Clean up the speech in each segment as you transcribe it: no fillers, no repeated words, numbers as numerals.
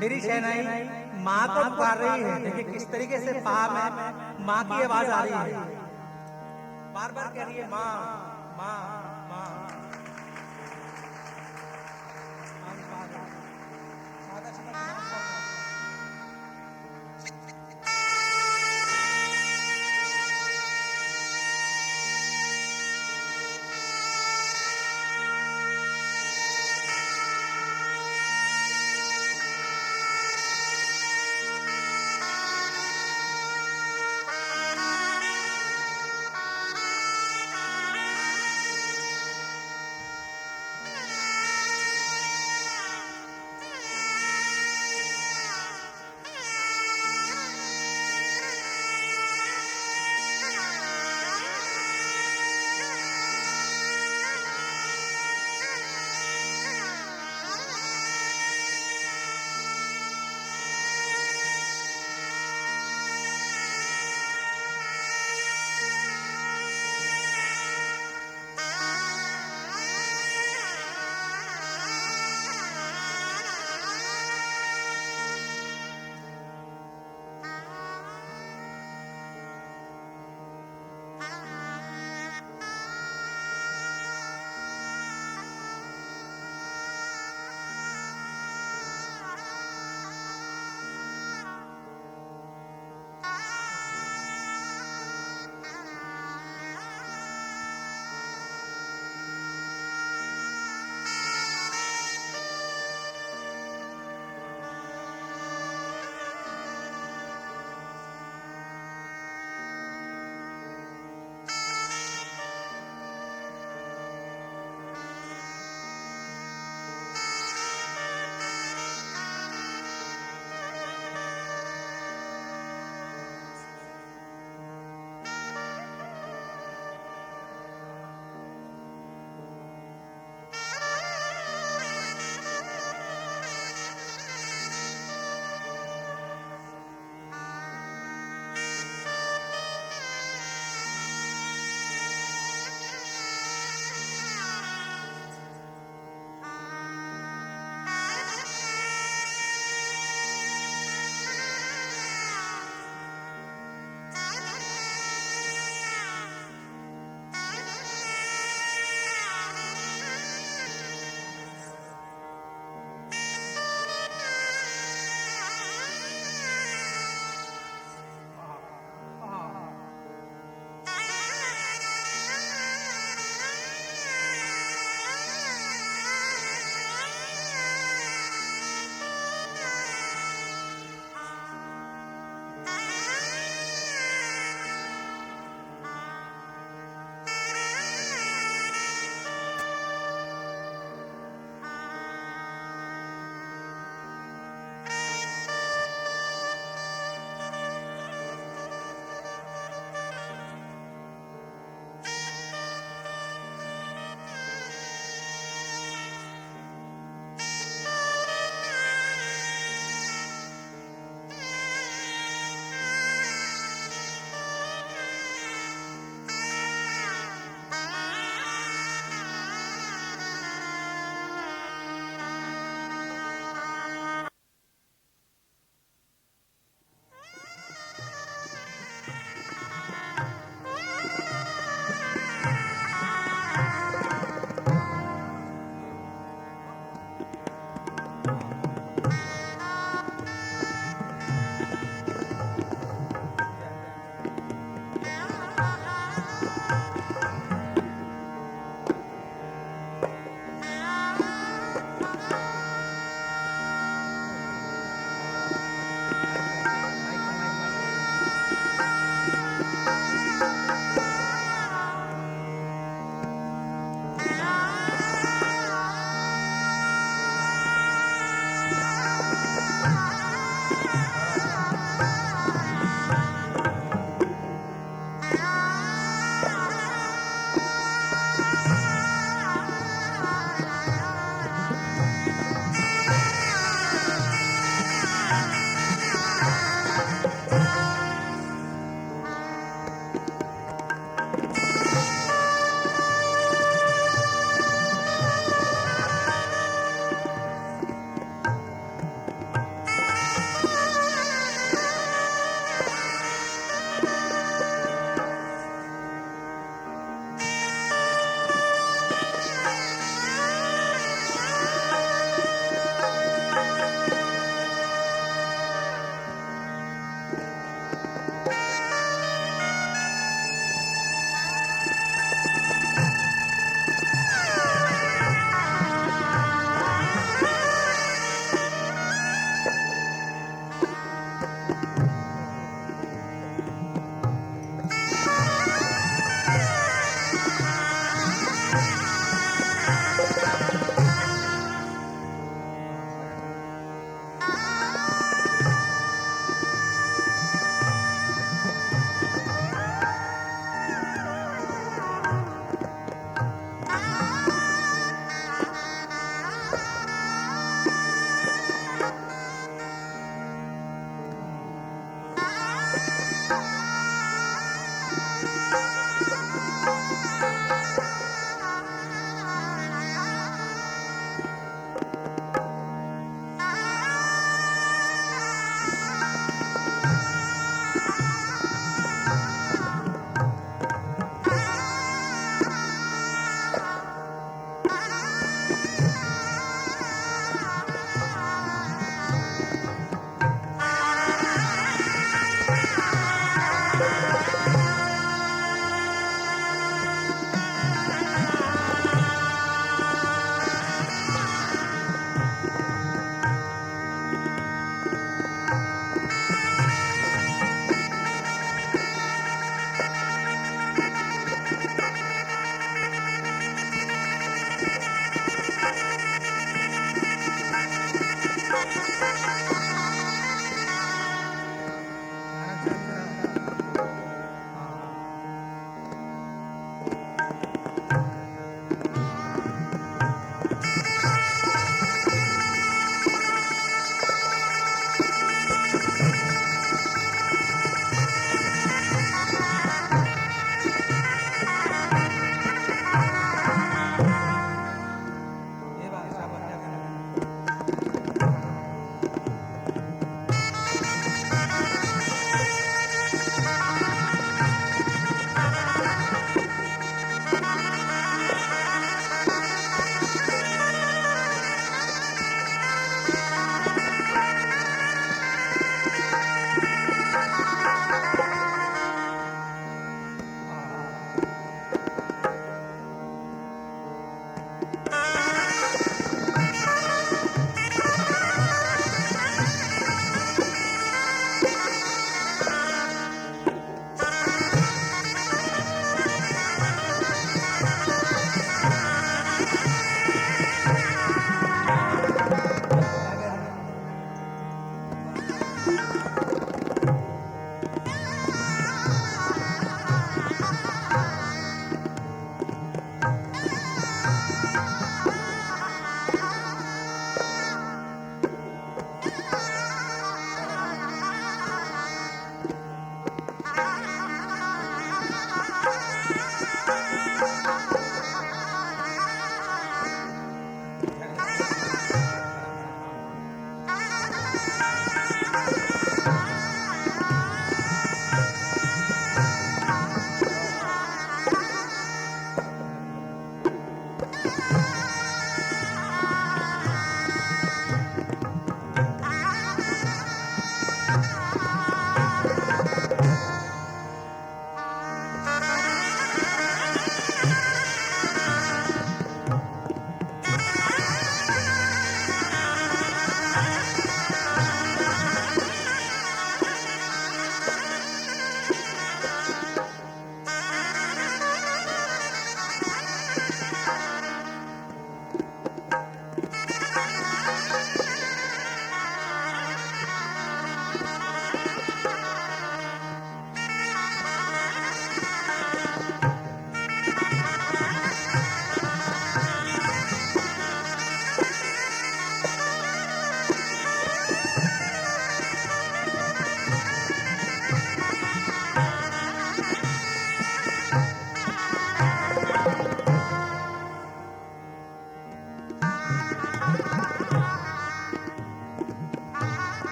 मेरी शहनाई माँ को पुकार रही है। देखिए किस तरीके से पा में माँ की आवाज आ रही है, बार बार कह रही है माँ माँ माँ।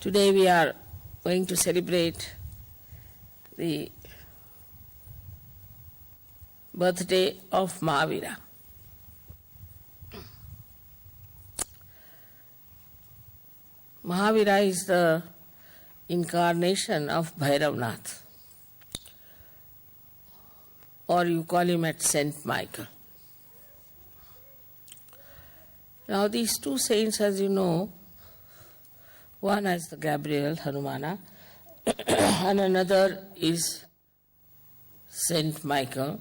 Today we are going to celebrate the birthday of Mahavira. Mahavira is the incarnation of Bhairavnath, or you call him at Saint Michael. Now these two saints, as you know, one is the Gabriel, Hanumana, and another is Saint Michael.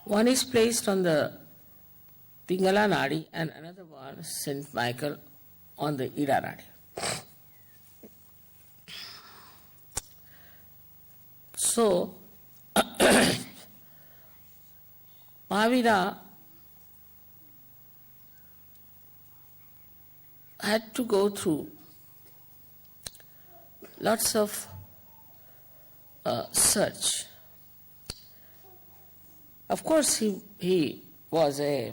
One is placed on the Pingala Nadi and another one, Saint Michael, on the Ida Nadi. So, Mahavira had to go through lots of search. Of course, he was a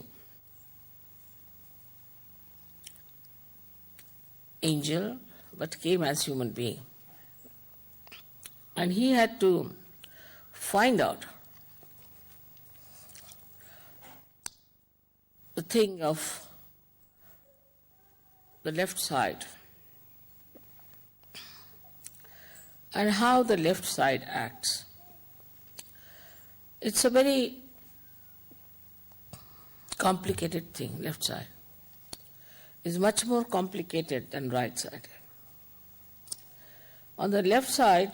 angel, but came as human being. And he had to find out the thing of the left side and how the left side acts. It's a very complicated thing, left side. It's much more complicated than right side. On the left side,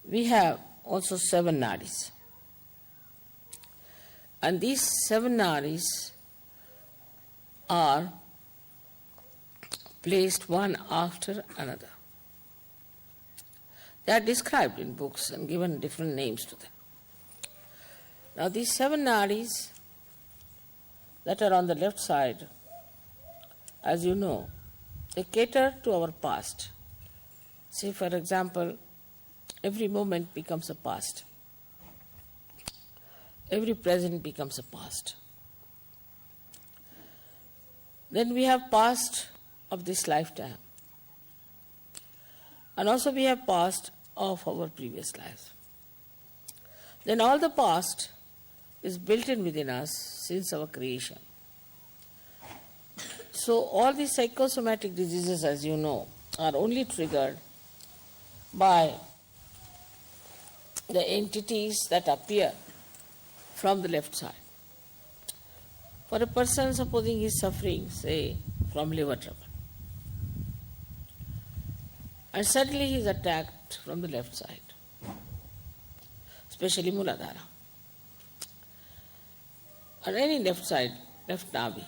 we have also 7 nadis. And these 7 nadis are placed one after another. They are described in books and given different names to them. Now these 7 nadis that are on the left side, as you know, they cater to our past. Say, for example, every moment becomes a past. Every present becomes a past. Then we have past of this lifetime. And also we have past of our previous lives. Then all the past is built in within us since our creation. So all these psychosomatic diseases, as you know, are only triggered by the entities that appear from the left side. For a person, supposing he is suffering, say, from liver trouble, and suddenly he is attacked from the left side, especially Muladhara, or any left side, left navi.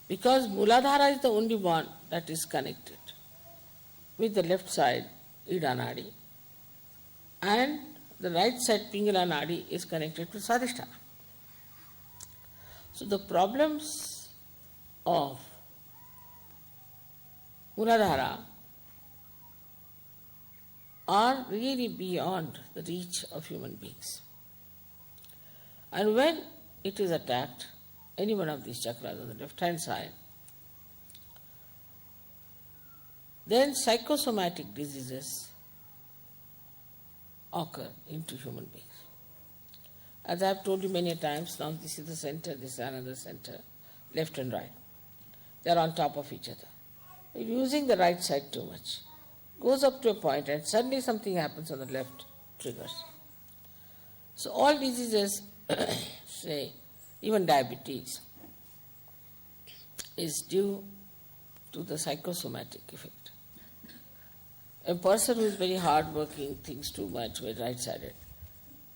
Because Muladhara is the only one that is connected with the left side, Ida Nadi, and the right side, Pingala Nadi, is connected to Sadhisthana. So the problems of Muladhara are really beyond the reach of human beings. And when it is attacked, any one of these chakras on the left-hand side, then psychosomatic diseases occur into human beings. As I have told you many times, now this is the center, this is another center, left and right. They are on top of each other. If using the right side too much, goes up to a point and suddenly something happens on the left, triggers. So all diseases, say, even diabetes, is due to the psychosomatic effect. A person who is very hard-working, thinks too much, very right-sided,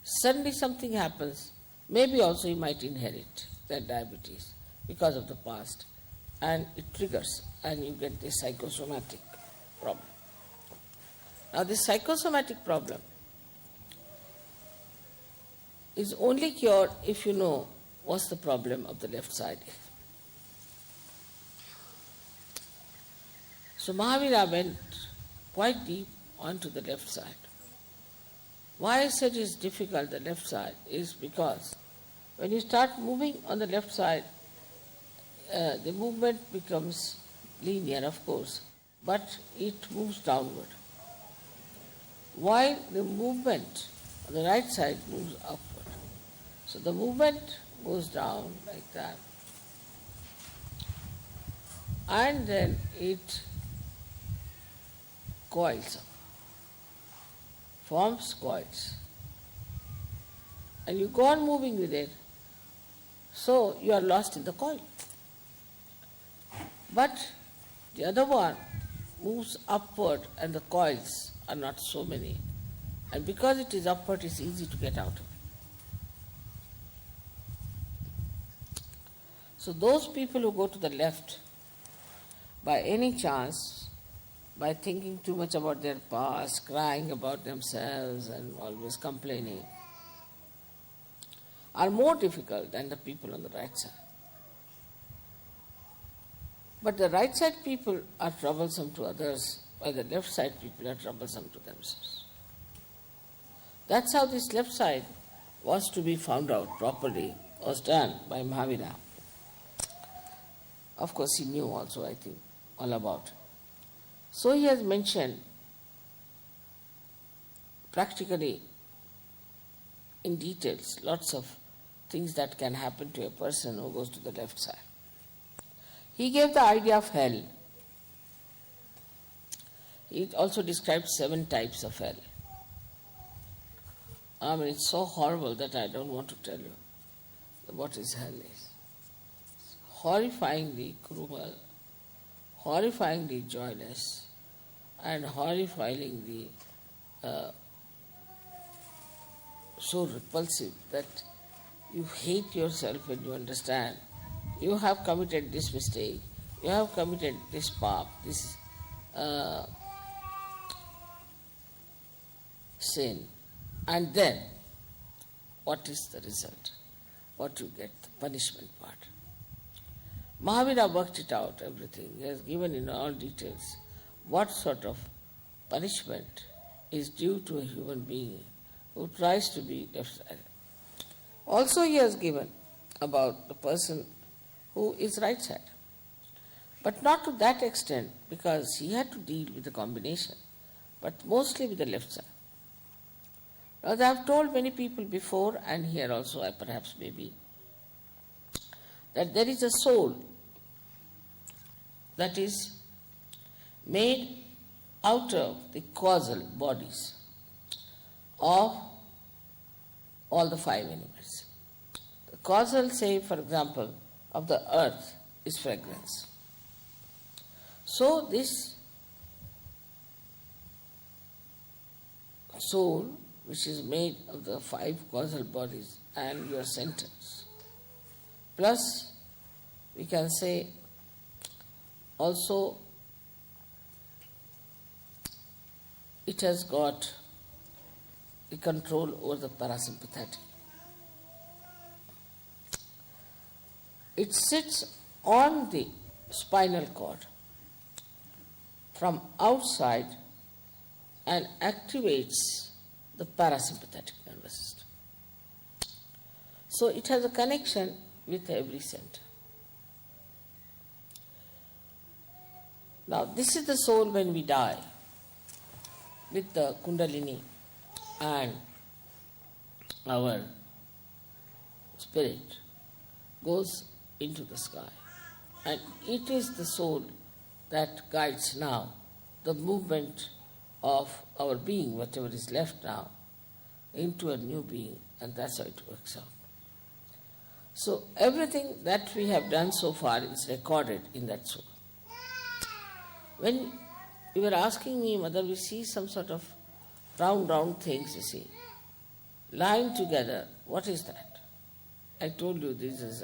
suddenly something happens, maybe also he might inherit that diabetes because of the past, and it triggers, and you get this psychosomatic problem. Now this psychosomatic problem is only cured if you know what's the problem of the left side. So Mahavira went quite deep onto the left side. Why I said it's difficult, the left side, is because when you start moving on the left side, the movement becomes linear, of course, but it moves downward. While the movement on the right side moves upward. So the movement goes down like that. And then it coils up, forms coils. And you go on moving with it, so you are lost in the coil. But the other one moves upward and the coils are not so many. And because it is upward, it's easy to get out of it. So those people who go to the left, by any chance, by thinking too much about their past, crying about themselves and always complaining, are more difficult than the people on the right side. But the right side people are troublesome to others, while the left side people are troublesome to themselves. That's how this left side was to be found out properly, was done by Mahavira. Of course, he knew also, I think, all about it. So he has mentioned practically in details lots of things that can happen to a person who goes to the left side. He gave the idea of hell. He also described 7 types of hell. I mean, it's so horrible that I don't want to tell you what is hell is. It's horrifyingly cruel, horrifyingly joyless, and horrifyingly so repulsive that you hate yourself when you understand you have committed this mistake, you have committed this path, this sin, and then what is the result? What you get, the punishment part. Mahavira worked it out, everything. He has given in all details what sort of punishment is due to a human being who tries to be left-sided. Also he has given about the person who is right-sided. But not to that extent, because he had to deal with the combination, but mostly with the left side. As I have told many people before, and here also I perhaps maybe, that there is a soul that is made out of the causal bodies of all the 5 elements. The causal, say, for example, of the earth is fragrance. So this soul, which is made of the 5 causal bodies and your sentence, plus we can say also it has got the control over the parasympathetic. It sits on the spinal cord from outside and activates the parasympathetic nervous system. So it has a connection with every center. Now this is the soul when we die, with the Kundalini and our spirit goes into the sky. And it is the soul that guides now the movement of our being, whatever is left now, into a new being, and that's how it works out. So everything that we have done so far is recorded in that soul. When you were asking me whether we see some sort of round things, you see, lying together, what is that? I told you this is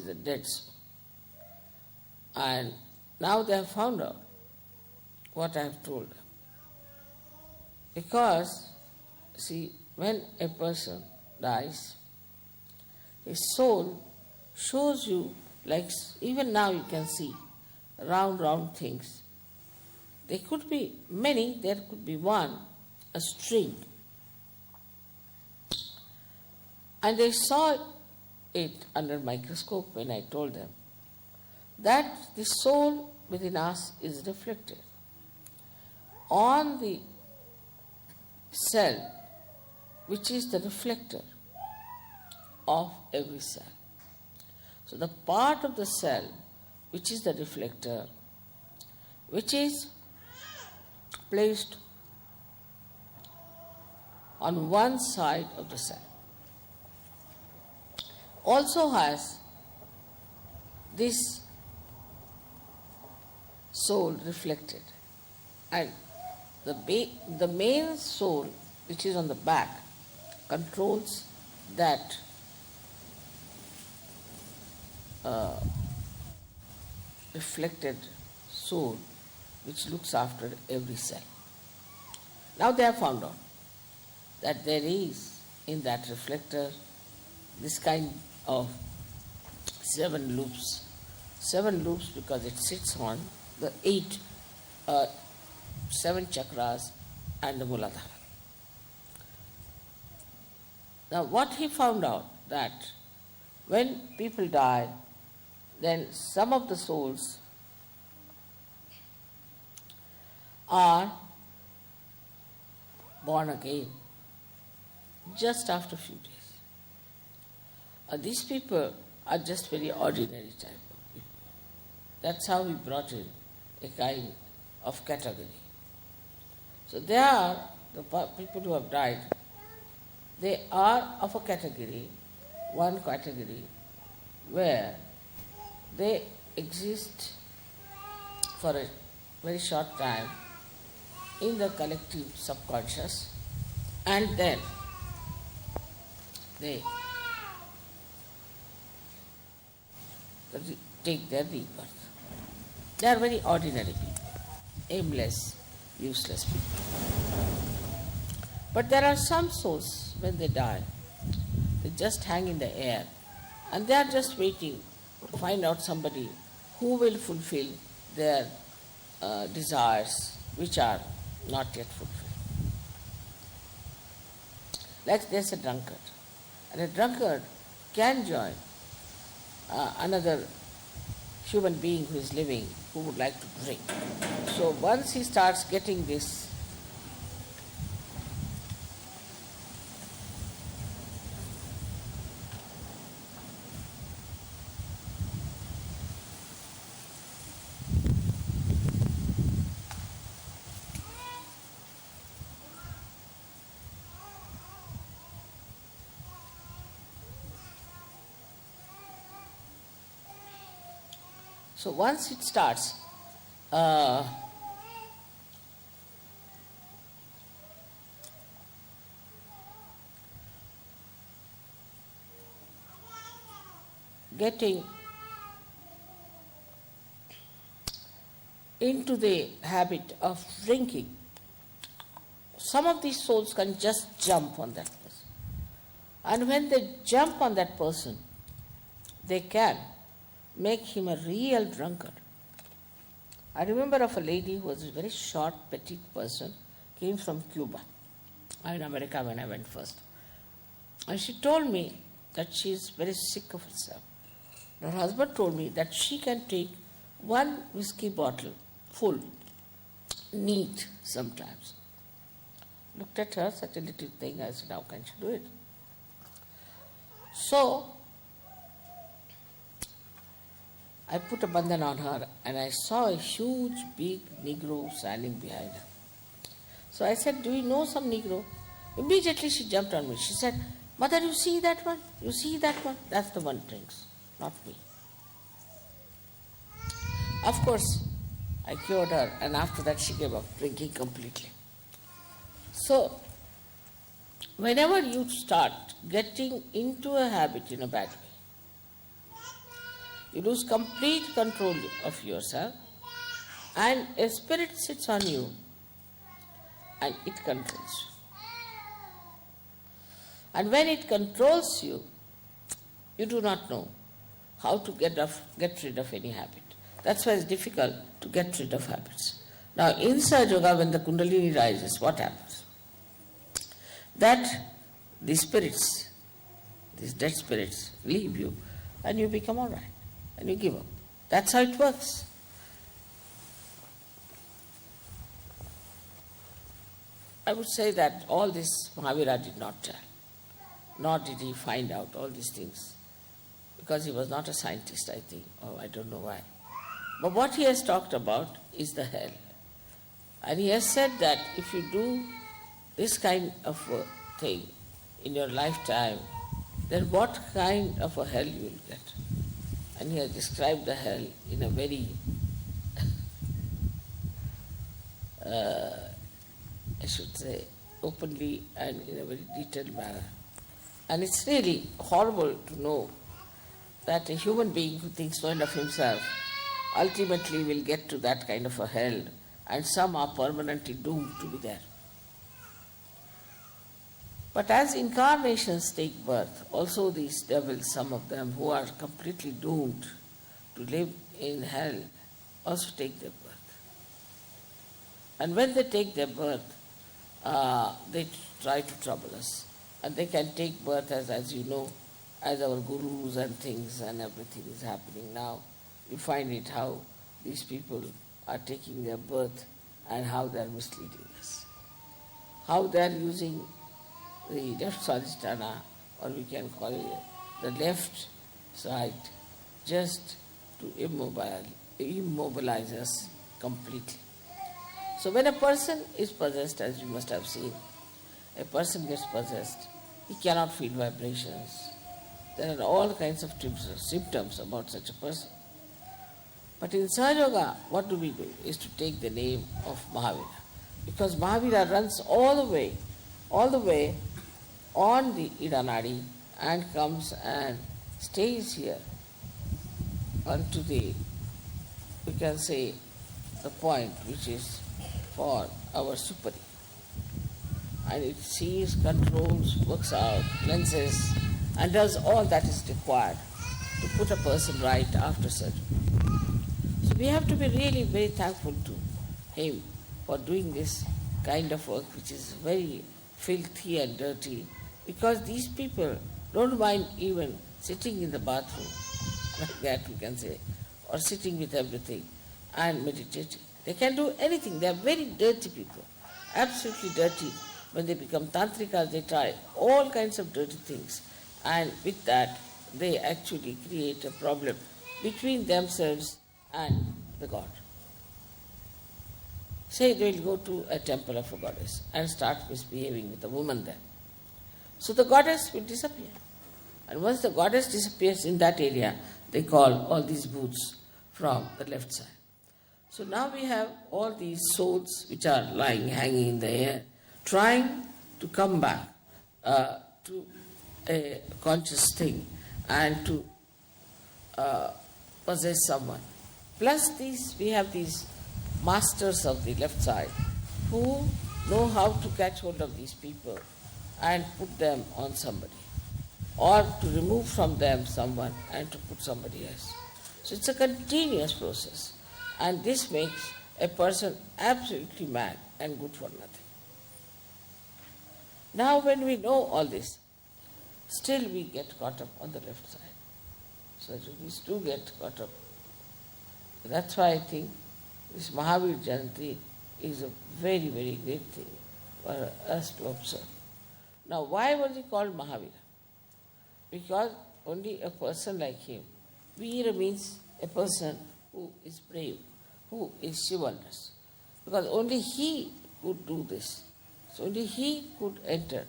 a dead soul. And now they have found out what I have told them. Because, see, when a person dies, his soul shows you, like even now you can see, round things. There could be many, there could be one, a string. And they saw it under microscope when I told them that the soul within us is reflected on the cell, which is the reflector of every cell. So the part of the cell which is the reflector, which is placed on one side of the cell, also has this soul reflected, and the main soul, which is on the back, controls that reflected soul which looks after every cell. Now they have found out that there is in that reflector this kind of 7 loops. 7 loops because it sits on the 7 chakras and the Muladhara. Now what he found out, that when people die, then some of the souls are born again just after a few days. These people are just very ordinary type of people. That's how we brought in a kind of category. So they are the people who have died. They are of a category, one category, where they exist for a very short time in the collective subconscious, and then they take their rebirth. They are very ordinary people, aimless, useless people. But there are some souls, when they die, they just hang in the air, and they are just waiting to find out somebody who will fulfill their desires, which are not yet fulfilled. Like there's a drunkard, and a drunkard can join another human being who is living, who would like to drink. So once he starts getting this So once it starts getting into the habit of drinking, some of these souls can just jump on that person. And when they jump on that person, they can make him a real drunkard. I remember of a lady who was a very short, petite person, came from Cuba. I'm in America when I went first. And she told me that she is very sick of herself. Her husband told me that she can take 1 whiskey bottle full, neat sometimes. Looked at her, such a little thing, I said, how can she do it? So I put a bandhan on her, and I saw a huge, big Negro standing behind her. So I said, do you know some Negro? Immediately she jumped on me. She said, Mother, you see that one? You see that one? That's the one who drinks, not me. Of course, I cured her, and after that she gave up drinking completely. So, whenever you start getting into a habit in a bad way, you lose complete control of yourself, and a spirit sits on you and it controls you. And when it controls you, you do not know how to get rid of any habit. That's why it's difficult to get rid of habits. Now, inside yoga, when the Kundalini rises, what happens? That the spirits, these dead spirits, leave you, and you become all right, and you give up. That's how it works. I would say that all this Mahavira did not tell, nor did he find out all these things, because he was not a scientist, I think, or I don't know why. But what he has talked about is the hell. And he has said that if you do this kind of a thing in your lifetime, then what kind of a hell you will get. And he has described the hell in a very, I should say, openly and in a very detailed manner. And it's really horrible to know that a human being who thinks no of himself ultimately will get to that kind of a hell, and some are permanently doomed to be there. But as incarnations take birth, also these devils, some of them who are completely doomed to live in hell, also take their birth. And when they take their birth, they try to trouble us. And they can take birth as you know, as our gurus and things and everything is happening now. You find it how these people are taking their birth and how they are misleading us. How they are using the left swadhisthana, or we can call it the left side, just to immobilize us completely. So when a person is possessed, as you must have seen, a person gets possessed, he cannot feel vibrations. There are all kinds of symptoms about such a person. But in Sahaja Yoga, what do we do? Is to take the name of Mahavira. Because Mahavira runs all the way on the Idanadi and comes and stays here unto the, we can say, the point which is for our superi. And it sees, controls, works out, cleanses, and does all that is required to put a person right after surgery. So we have to be really very thankful to him for doing this kind of work which is very filthy and dirty, because these people don't mind even sitting in the bathroom, like that we can say, or sitting with everything and meditating. They can do anything. They are very dirty people, absolutely dirty. When they become tantrikas, they try all kinds of dirty things, and with that they actually create a problem between themselves and the god. Say they will go to a temple of a goddess and start misbehaving with a woman there. So the goddess will disappear. And once the goddess disappears in that area, they call all these booths from the left side. So now we have all these souls which are lying, hanging in the air, trying to come back to a conscious thing and to possess someone. Plus we have these masters of the left side who know how to catch hold of these people and put them on somebody, or to remove from them someone and to put somebody else. So it's a continuous process, and this makes a person absolutely mad and good for nothing. Now when we know all this, still we get caught up on the left side. So we do get caught up. That's why I think this Mahavir Jayanti is a very, very great thing for us to observe. Now, why was he called Mahavira? Because only a person like him, Veera means a person who is brave, who is chivalrous. Because only he could do this. So only he could enter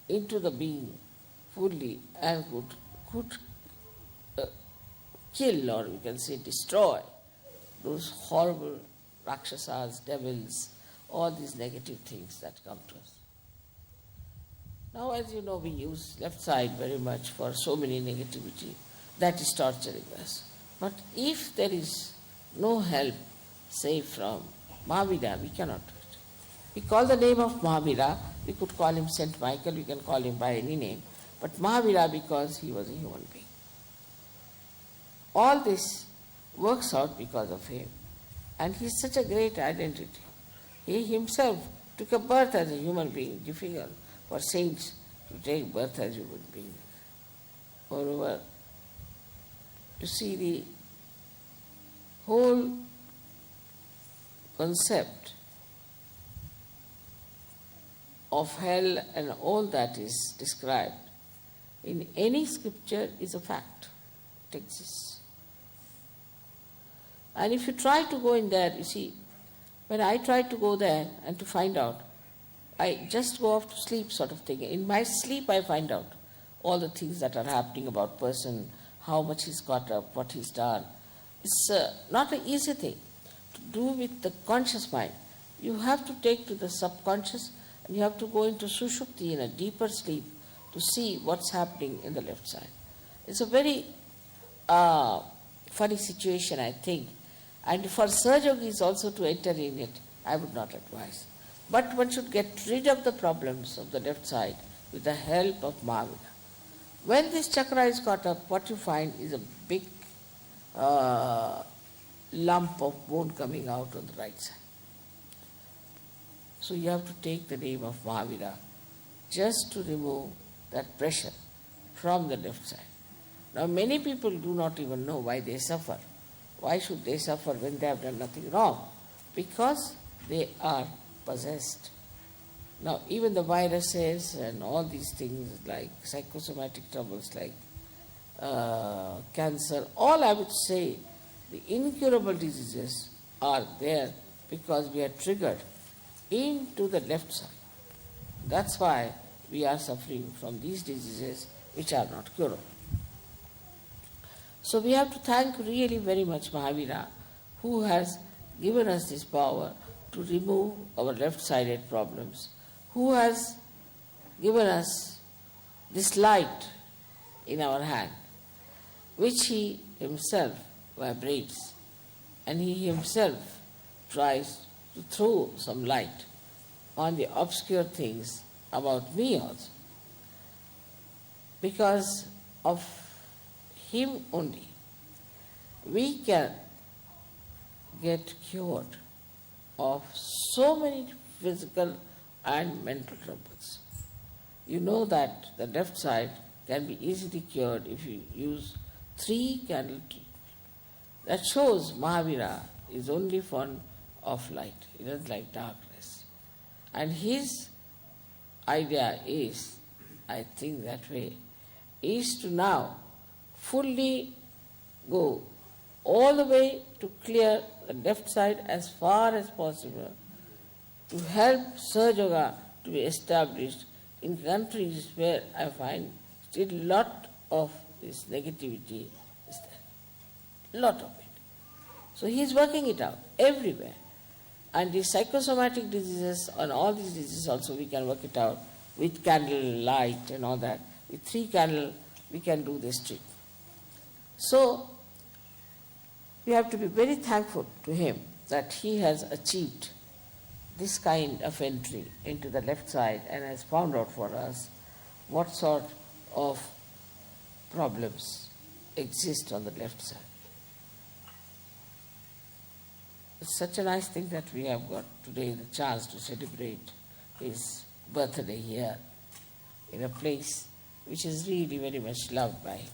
into the being fully and could kill, or we can say destroy, those horrible rakshasas, devils, all these negative things that come to us. Now, as you know, we use left side very much for so many negativity that is torturing us. But if there is no help, say from Mahavira, we cannot do it. We call the name of Mahavira, we could call him Saint Michael, we can call him by any name, but Mahavira because he was a human being. All this works out because of him. And he is such a great identity. He himself took a birth as a human being, difficult for saints to take birth as human beings. Moreover, you see whole concept of hell and all that is described in any scripture is a fact. It exists. And if you try to go in there, you see, when I try to go there and to find out, I just go off to sleep sort of thing. In my sleep I find out all the things that are happening about person, how much he's got up, what he's done. It's not an easy thing to do with the conscious mind. You have to take to the subconscious and you have to go into sushupti, in a deeper sleep, to see what's happening in the left side. It's a very funny situation, I think. And for Saj Yogis also to enter in it, I would not advise. But one should get rid of the problems of the left side with the help of Mahavira. When this chakra is caught up, what you find is a big lump of bone coming out on the right side. So you have to take the name of Mahavira just to remove that pressure from the left side. Now many people do not even know why they suffer. Why should they suffer when they have done nothing wrong? Because they are possessed. Now even the viruses and all these things like psychosomatic troubles like cancer, all I would say, the incurable diseases are there because we are triggered into the left side. That's why we are suffering from these diseases which are not curable. So we have to thank really very much Mahavira, who has given us this power to remove our left-sided problems, who has given us this light in our hand, which he himself vibrates, and he himself tries to throw some light on the obscure things about me also. Because of him only, we can get cured of so many physical and mental troubles. You know that the left side can be easily cured if you use 3 candle treatment. That shows Mahavira is only fond of light. He doesn't like darkness. And his idea is, I think that way, is to now fully go all the way to clear the left side as far as possible, to help Sahaja Yoga to be established in countries where I find still a lot of this negativity is there. Lot of it. So he is working it out everywhere. And the psychosomatic diseases and all these diseases also we can work it out with candle light and all that. With 3 candles we can do this trick. So we have to be very thankful to him that he has achieved this kind of entry into the left side and has found out for us what sort of problems exist on the left side. It's such a nice thing that we have got today the chance to celebrate his birthday here in a place which is really very much loved by him.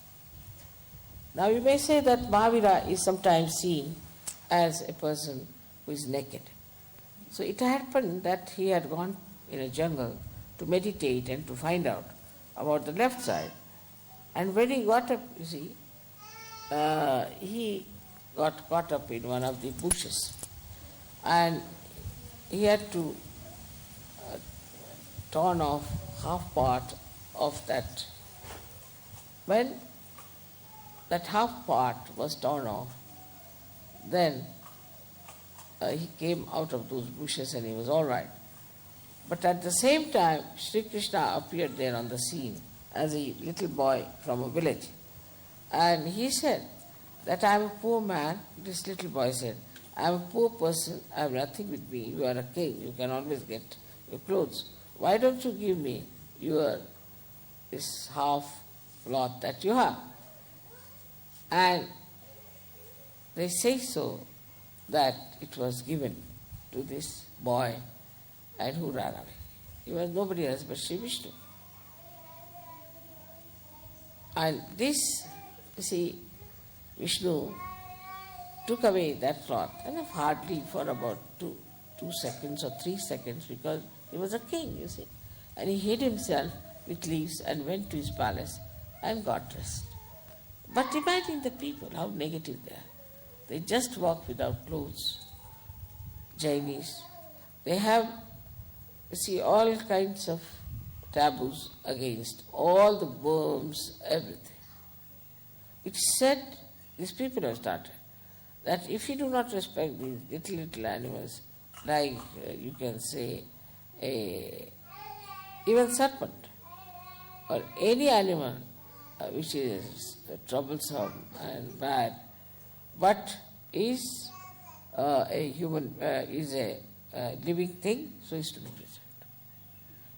Now you may say that Mahavira is sometimes seen as a person who is naked. So it happened that he had gone in a jungle to meditate and to find out about the left side. And when he got up, you see, he got caught up in one of the bushes. And he had to torn off half part of that. When that half part was torn off, then he came out of those bushes and he was all right. But at the same time, Shri Krishna appeared there on the scene as a little boy from a village. And he said that I am a poor man. This little boy said, I am a poor person, I have nothing with me. You are a king, you can always get your clothes. Why don't you give me this half cloth that you have? And they say so that it was given to this boy and who ran away. He was nobody else but Shri Vishnu. And this, you see, Vishnu took away that cloth, and hardly for about 2 seconds or 3 seconds, because he was a king, you see. And he hid himself with leaves and went to his palace and got rest. But imagine the people, how negative they are. They just walk without clothes. Jainis, they have, you see, all kinds of taboos against all the worms, everything. It's said, these people have started, that if you do not respect these little animals, like you can say, even serpent, or any animal which is troublesome and bad, but is a human, is a living thing, so is to be preserved.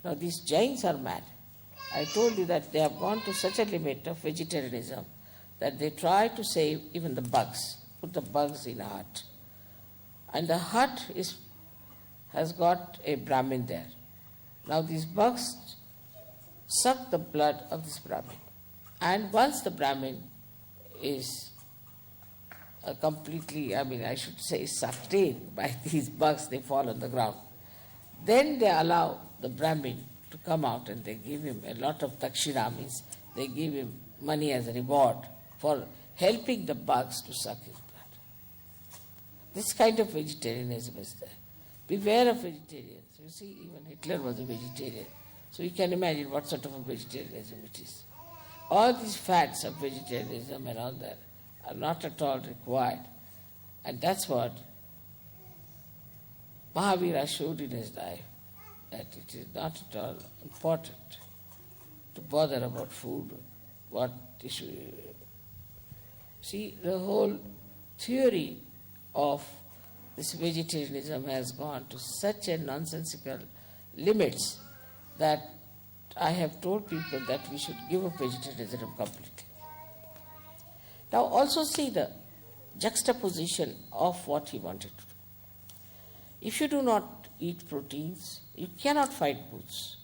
Now these Jains are mad. I told you that they have gone to such a limit of vegetarianism that they try to save even the bugs, put the bugs in a hut. And the hut has got a Brahmin there. Now these bugs suck the blood of this Brahmin. And once the Brahmin is completely, I should say, sucked in by these bugs, they fall on the ground. Then they allow the Brahmin to come out and they give him a lot of dakshina, means they give him money as a reward for helping the bugs to suck his blood. This kind of vegetarianism is there. Beware of vegetarians. You see, even Hitler was a vegetarian. So you can imagine what sort of a vegetarianism it is. All these fads of vegetarianism and all that are not at all required. And that's what Mahavira showed in his life, that it is not at all important to bother about food, what issue. See, the whole theory of this vegetarianism has gone to such a nonsensical limits that I have told people that we should give up vegetarianism completely. Now also see the juxtaposition of what he wanted to do. If you do not eat proteins, you cannot fight booths.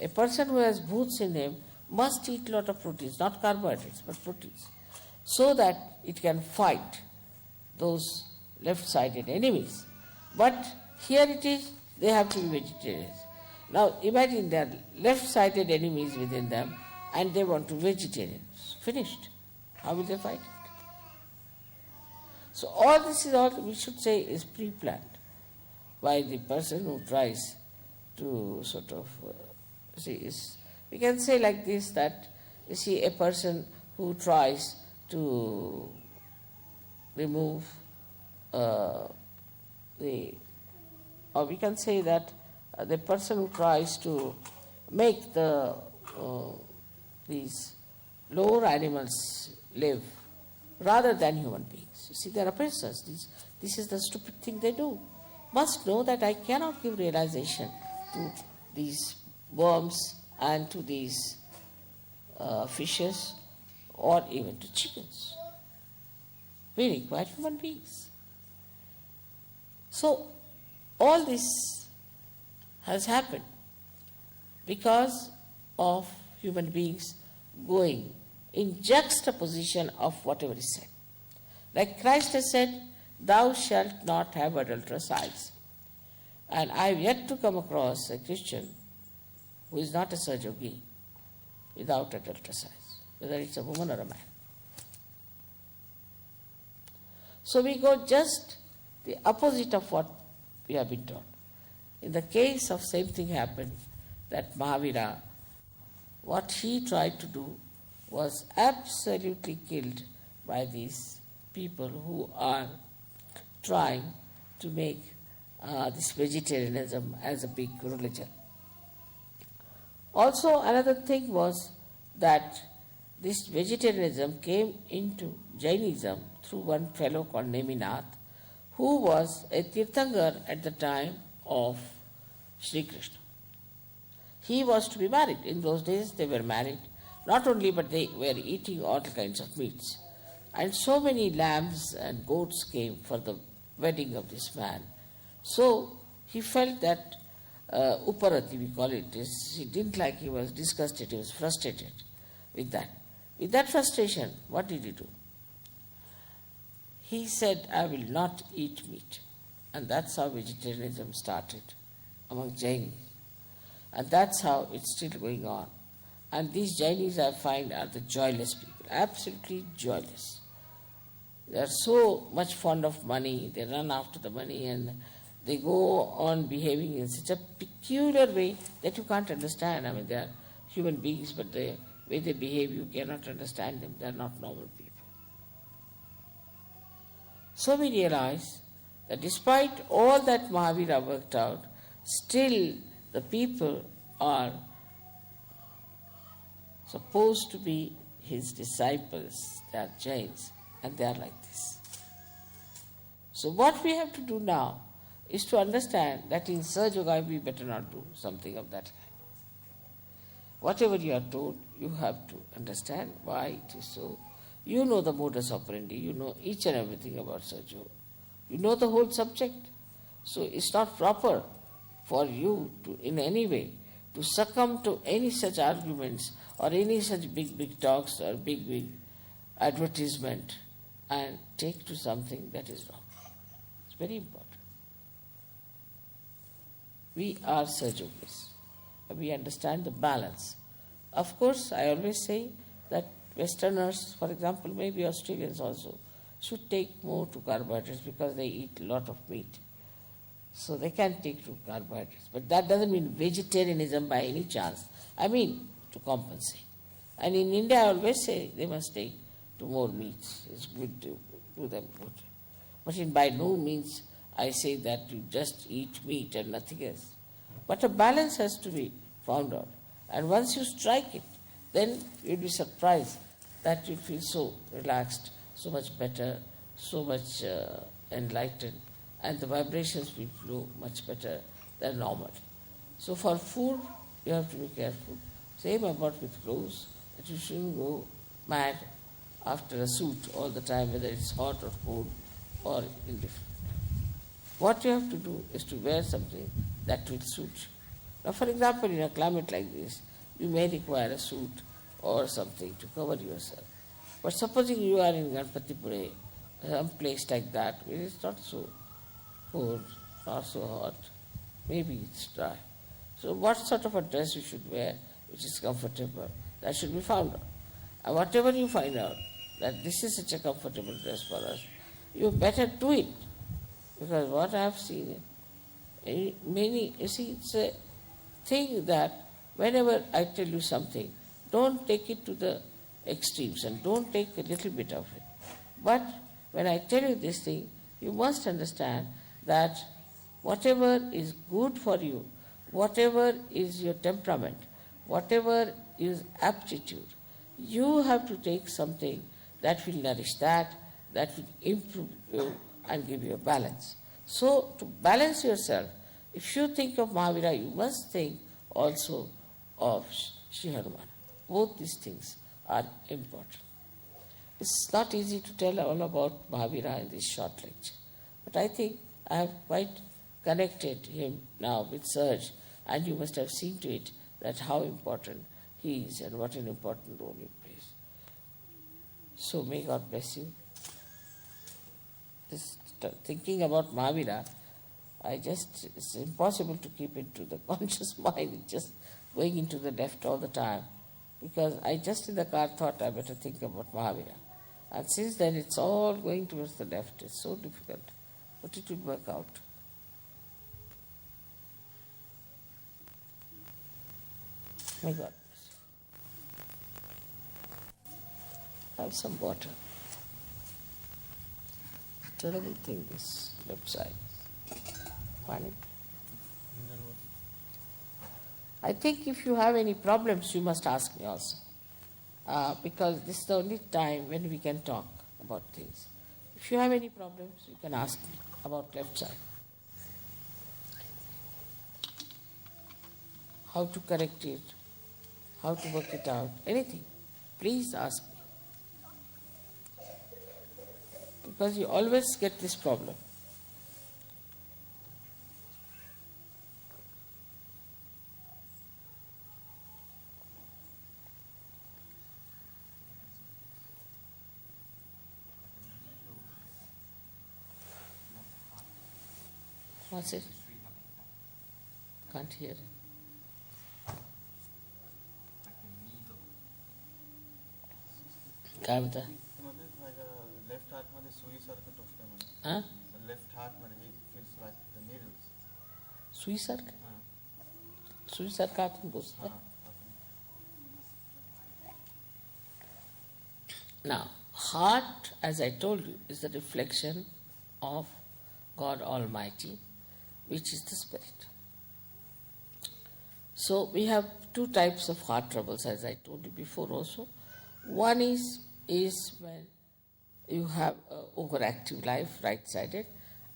A person who has booths in him must eat a lot of proteins, not carbohydrates, but proteins, so that it can fight those left-sided enemies. But here it is, they have to be vegetarians. Now imagine there are left-sided enemies within them and they want to be vegetarians. Finished. How will they fight it? So all this is all, we should say, is pre-planned by the person who tries to sort of, we can say like this, that you see a person who tries to remove or we can say that the person who tries to make these lower animals live rather than human beings. You see, there are persons, this is the stupid thing they do. Must know that I cannot give realization to these worms and to these fishes or even to chickens. We require human beings. So all this has happened because of human beings going in juxtaposition of whatever is said. Like Christ has said, thou shalt not have adulterous eyes. And I have yet to come across a Christian who is not a Sajogi without adulterous eyes, whether it's a woman or a man. So we go just the opposite of what we have been taught. In the case of same thing happened, that Mahavira, what he tried to do was absolutely killed by these people who are trying to make this vegetarianism as a big religion. Also another thing was that this vegetarianism came into Jainism through one fellow called Neminath, who was a Tirthankar at the time of Shri Krishna. He was to be married. In those days they were married. Not only, but they were eating all kinds of meats. And so many lambs and goats came for the wedding of this man. So he felt that Uparati, we call it, he didn't like, he was disgusted, he was frustrated with that. With that frustration, what did he do? he said, I will not eat meat. And that's how vegetarianism started among Jainis. And that's how it's still going on. And these Jainis, I find, are the joyless people, absolutely joyless. They are so much fond of money, they run after the money, and they go on behaving in such a peculiar way that you can't understand. I mean, they are human beings, but the way they behave, you cannot understand them. They are not normal people. So we realize that despite all that Mahavira worked out, still the people are supposed to be his disciples. They are Jains, and they are like this. So what we have to do now is to understand that in Sahaja Yoga we better not do something of that kind. Whatever you are told, you have to understand why it is so. You know the modus operandi, you know each and everything about Sahaja Yoga. You know the whole subject. So it's not proper for you to, in any way, to succumb to any such arguments or any such big talks or big advertisement and take to something that is wrong. It's very important. We are Sahaja-yogis. We understand the balance. Of course, I always say that Westerners, for example, maybe Australians also, should take more to carbohydrates because they eat a lot of meat. So they can take to carbohydrates. But that doesn't mean vegetarianism by any chance. I mean to compensate. And in India, I always say they must take to more meats. It's good to do them good. But by no means I say that you just eat meat and nothing else. But a balance has to be found out. And once you strike it, then you'll be surprised that you feel so relaxed, so much better, so much enlightened, and the vibrations will flow much better than normal. So for food, you have to be careful. Same about with clothes, that you shouldn't go mad after a suit all the time, whether it's hot or cold or indifferent. What you have to do is to wear something that will suit you. Now, for example, in a climate like this, you may require a suit or something to cover yourself. But supposing you are in Ganpatipure, some place like that, where it's not so cold, not so hot, maybe it's dry. So what sort of a dress you should wear which is comfortable, that should be found out. And whatever you find out, that this is such a comfortable dress for us, you better do it. Because what I have seen, many, you see, it's a thing that whenever I tell you something, don't take it to the extremes and don't take a little bit of it. But when I tell you this thing, you must understand that whatever is good for you, whatever is your temperament, whatever is aptitude, you have to take something that will nourish that will improve you and give you a balance. So to balance yourself, if you think of Mahavira, you must think also of Shri Hanuman. Both these things are important. It's not easy to tell all about Mahavira in this short lecture, but I think I have quite connected him now with Sahaja, and you must have seen to it that how important he is and what an important role he plays. So may God bless you. Just thinking about Mahavira, it's impossible to keep it to the conscious mind. It's just going into the left all the time. Because I just in the car thought I better think about Mahavira. And since then it's all going towards the left. It's so difficult. But it will work out. May God bless you. Have some water. Terrible thing, this left side. Find it? I think if you have any problems, you must ask me also. Because this is the only time when we can talk about things. If you have any problems, you can ask me about left side. How to correct it, how to work it out, anything. Please ask me. Because you always get this problem. What's it? Can't hear it. काय म्हणता? Left heart मध्ये सुईसारखं टोचतंय म्हणे. हां? Left heart मध्ये feels like the needles. सुईसारखं? हां सुईसारखं आतून पोचतं. हां. Now, heart, as I told you, is the reflection of God Almighty, which is the Spirit. So we have two types of heart troubles, as I told you before also. One is when you have an overactive life, right-sided,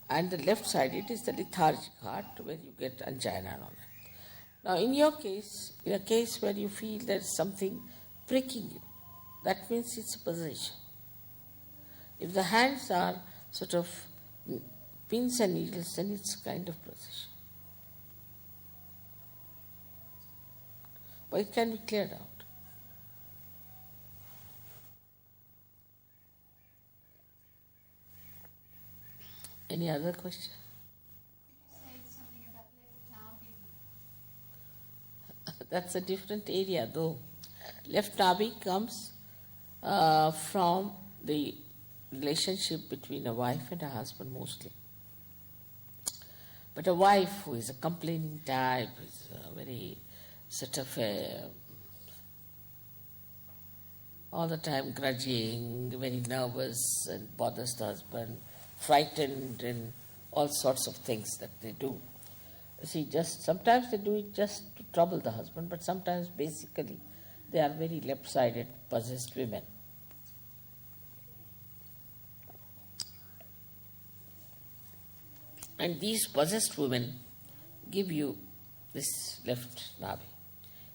and the left-sided is the lethargic heart, where you get angina and all that. Now, in your case, in a case where you feel there is something pricking you, that means it's a possession. If the hands are sort of pins and needles, then it's kind of possession. But it can be cleared out. Any other question? Could you say something about left nabi? That's a different area though. Left nabi comes from the relationship between a wife and a husband mostly. But a wife who is a complaining type, is very sort of all the time grudging, very nervous and bothers the husband, frightened and all sorts of things that they do. See, just sometimes they do it just to trouble the husband, but sometimes basically they are very left-sided, possessed women. And these possessed women give you this left nabi.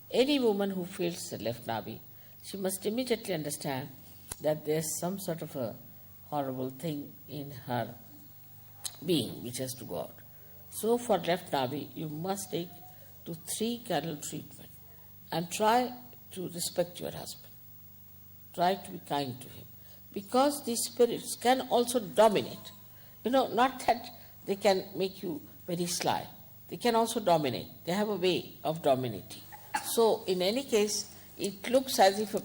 Any woman who feels the left nabi, she must immediately understand that there's some sort of a horrible thing in her being which has to go out. So for left nabi, you must take to 3 candle treatment and try to respect your husband. Try to be kind to him. Because these spirits can also dominate. Not that they can make you very sly. They can also dominate. They have a way of dominating. So in any case, it looks as if a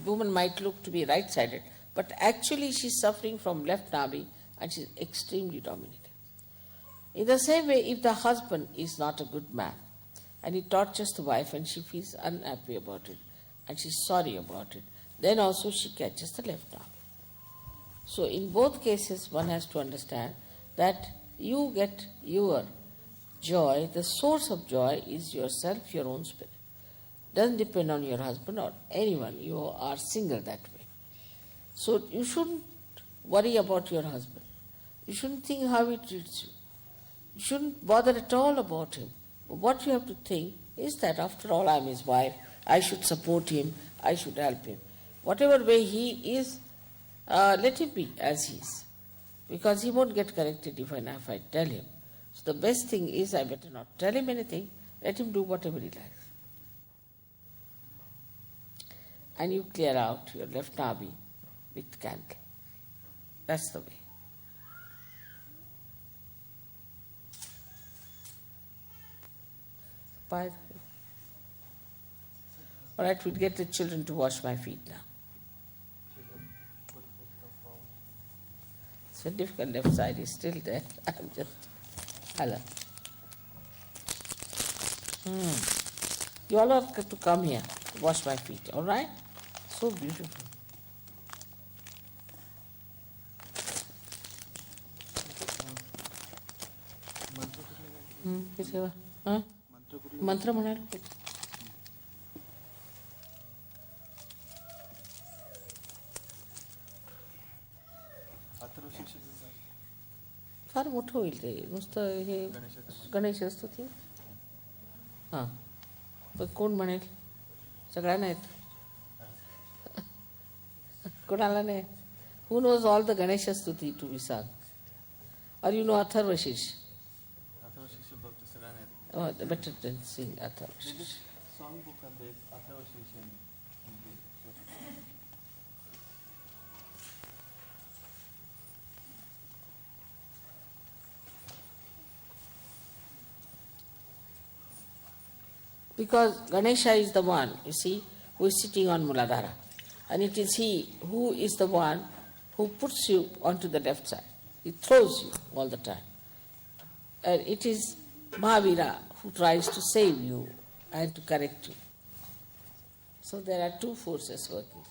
woman might look to be right-sided, but actually she's suffering from left nabi and she's extremely dominated. In the same way, if the husband is not a good man and he tortures the wife and she feels unhappy about it and she's sorry about it, then also she catches the left nabi. So in both cases, one has to understand that you get your joy, the source of joy is yourself, your own spirit. Doesn't depend on your husband or anyone. You are single that way. So you shouldn't worry about your husband. You shouldn't think how he treats you. You shouldn't bother at all about him. But what you have to think is that after all I am his wife, I should support him, I should help him. Whatever way he is, let him be as he is. Because he won't get corrected if I tell him. So the best thing is I better not tell him anything, let him do whatever he likes. And you clear out your left nabi with candle. That's the way. By the way. All right, we'll get the children to wash my feet now. It's very difficult, left side is still there. I'm just, hello. You all have to come here to wash my feet, all right? So beautiful. मंत्र म्हणाल फार मोठं होईल ते नुसतं हे गणेश स्तुती हां पण कोण म्हणेल सगळ्यांना येत कोणाला नाही who knows all the Ganesh स्तुती टू बी सांग और you know Atharvashirsha better than sing Atharva. Song book and the Atharva. Because Ganesha is the one, you see, who is sitting on Muladhara. And it is he who is the one who puts you onto the left side. He throws you all the time. And it is Mahavira who tries to save you and to correct you. So there are two forces working.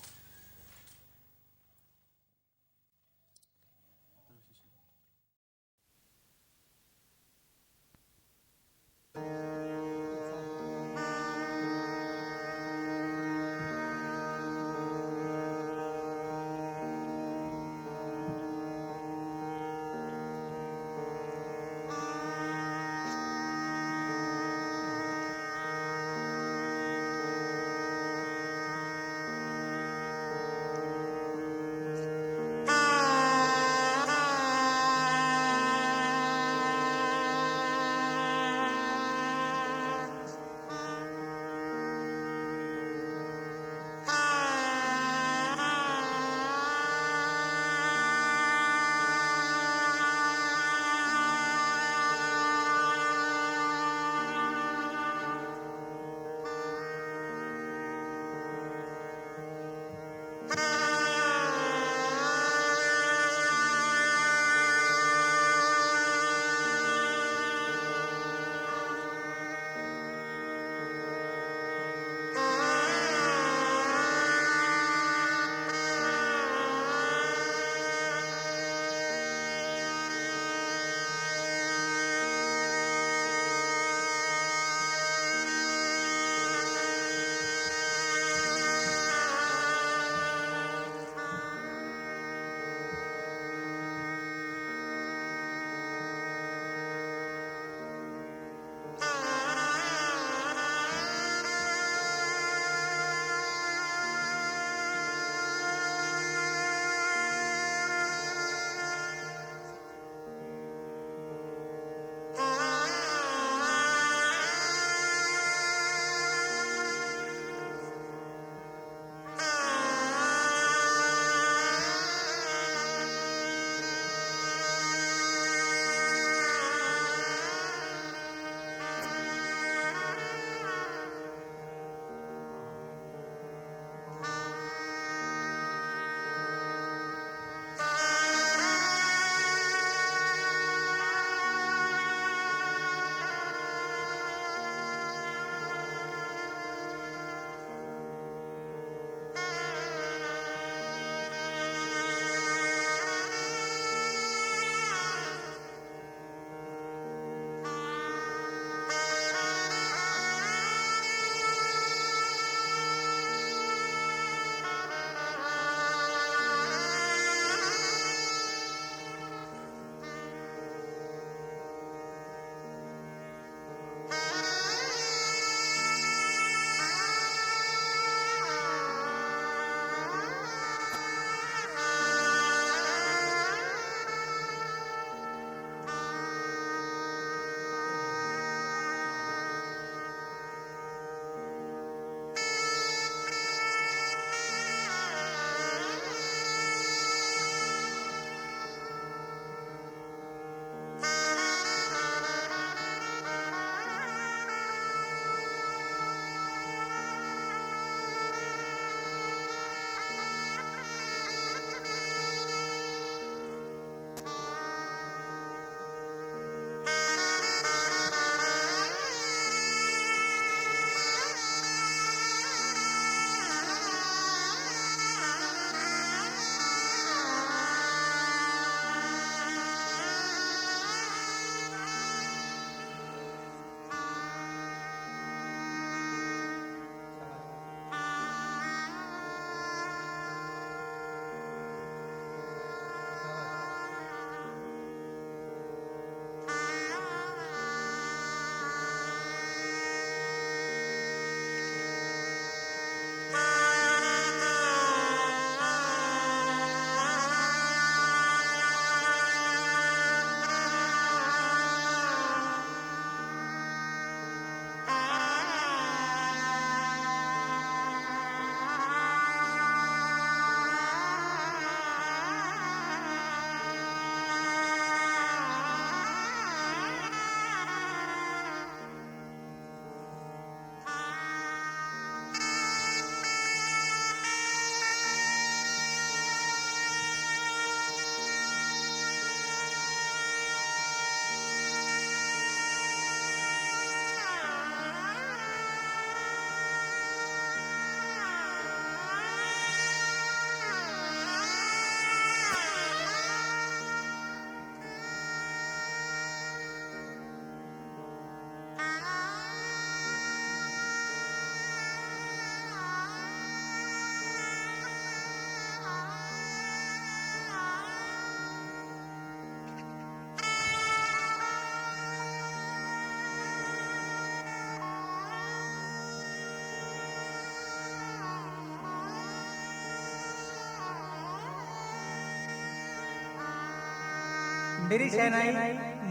मेरी शहनाई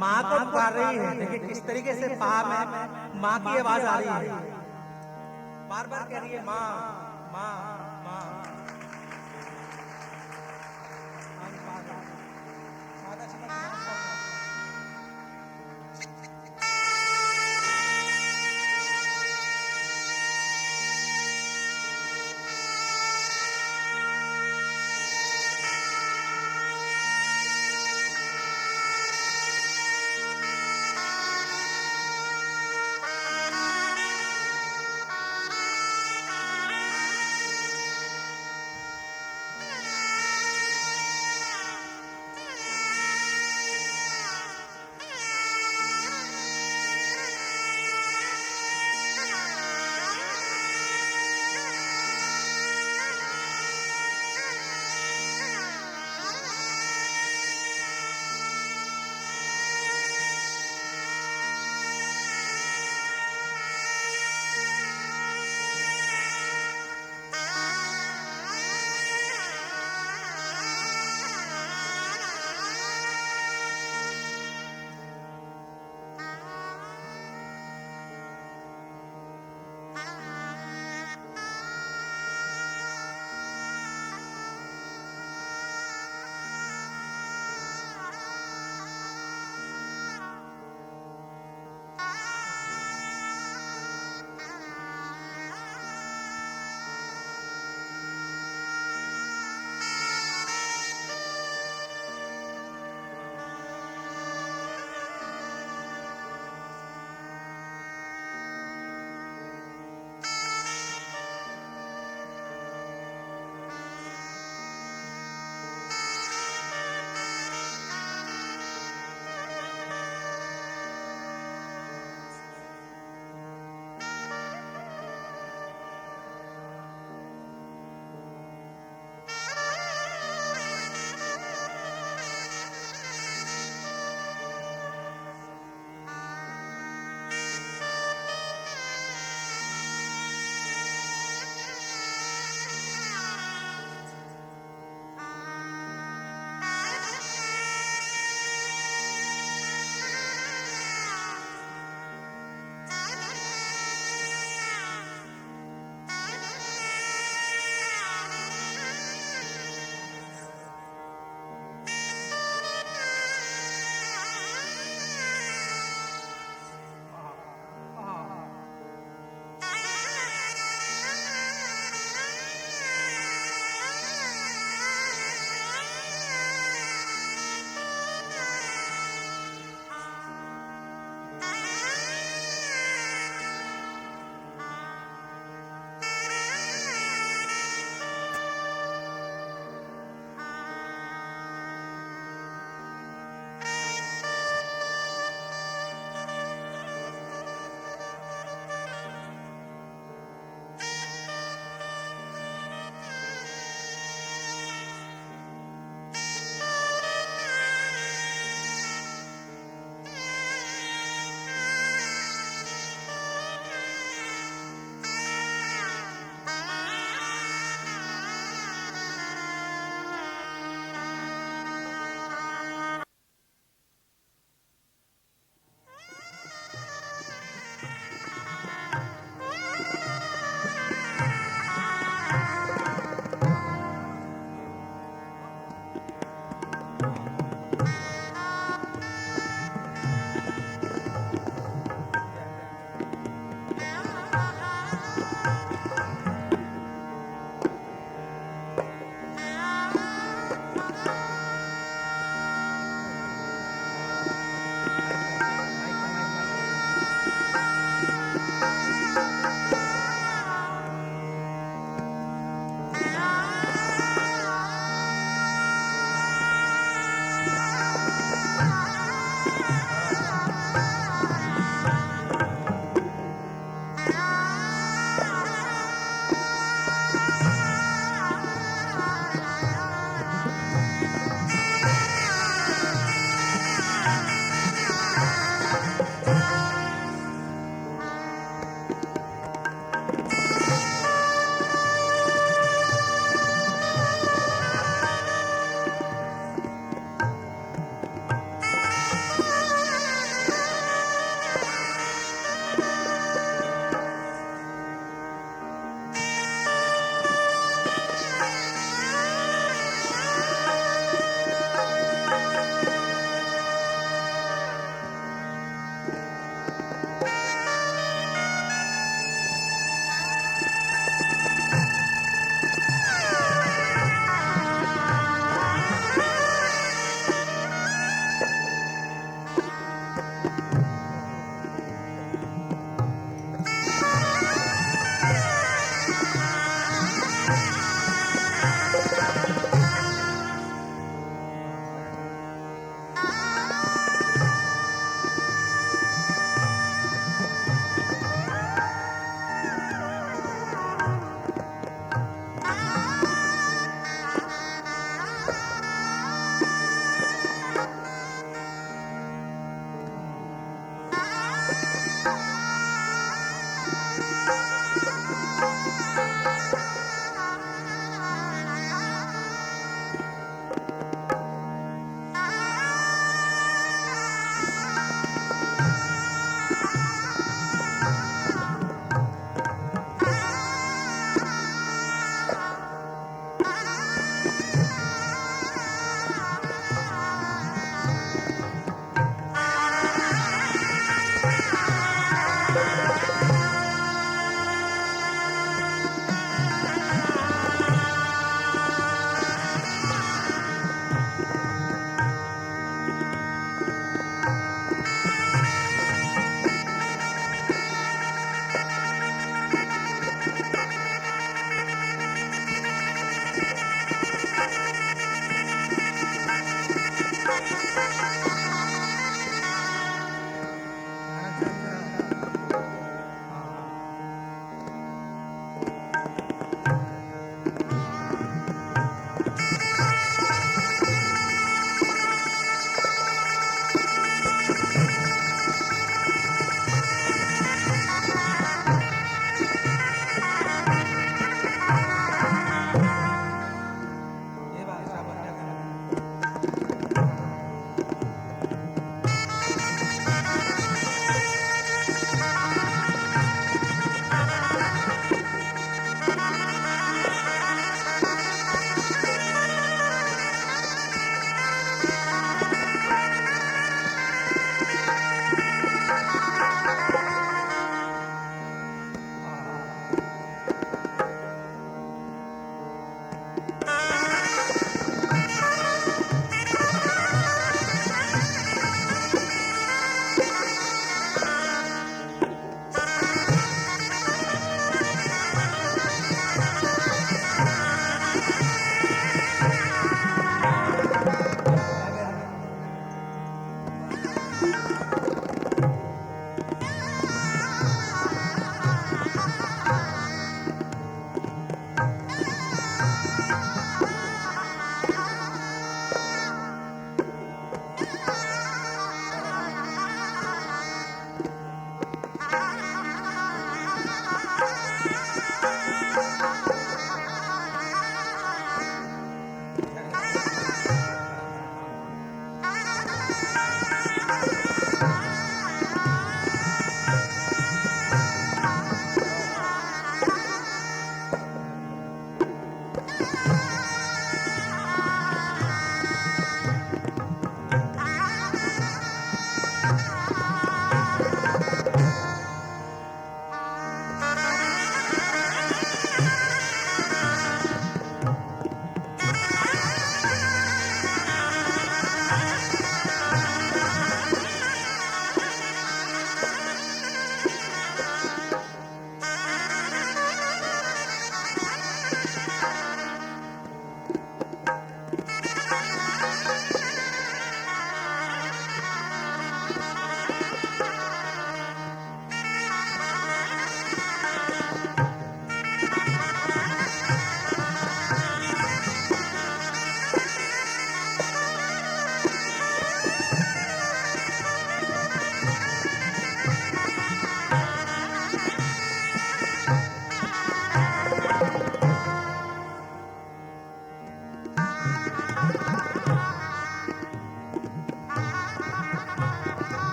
माँ को पुकार रही है। देखिए किस तरीके से पाप में माँ की आवाज आ रही है, बार बार कह रही है माँ माँ माँ।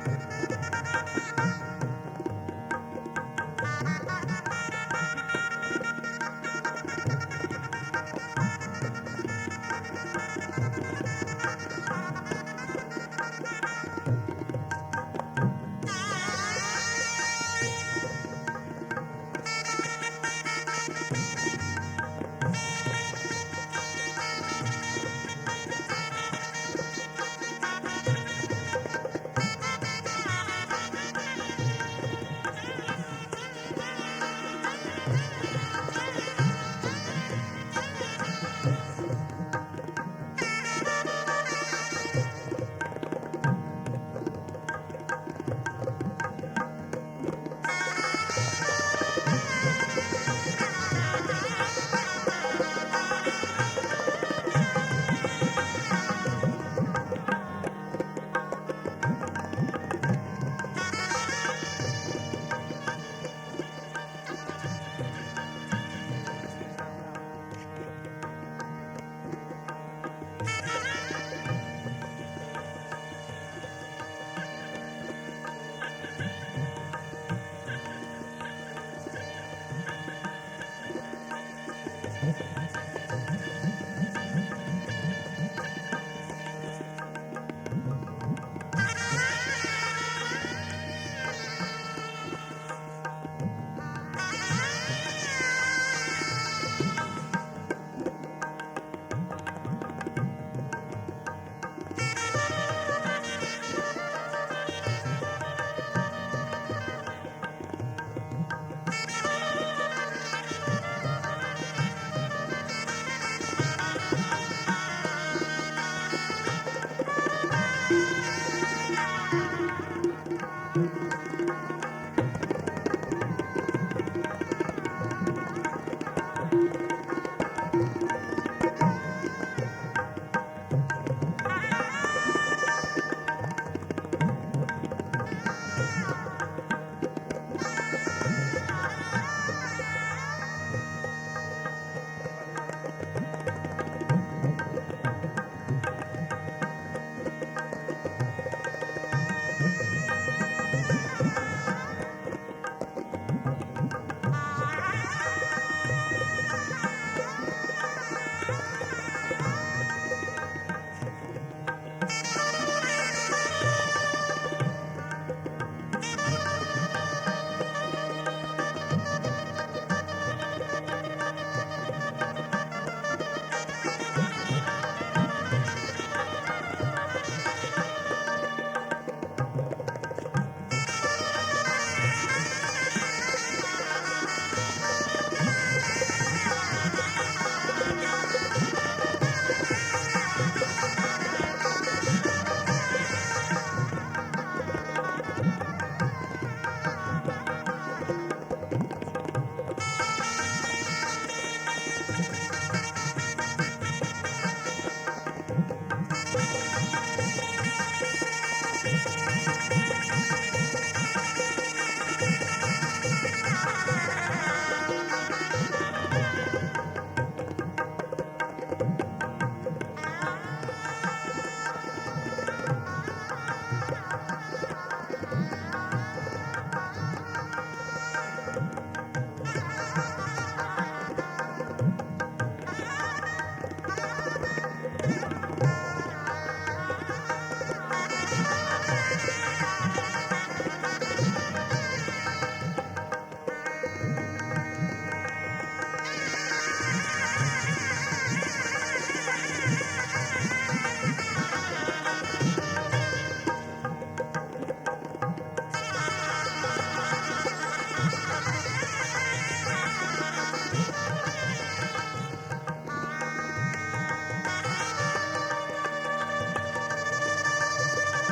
है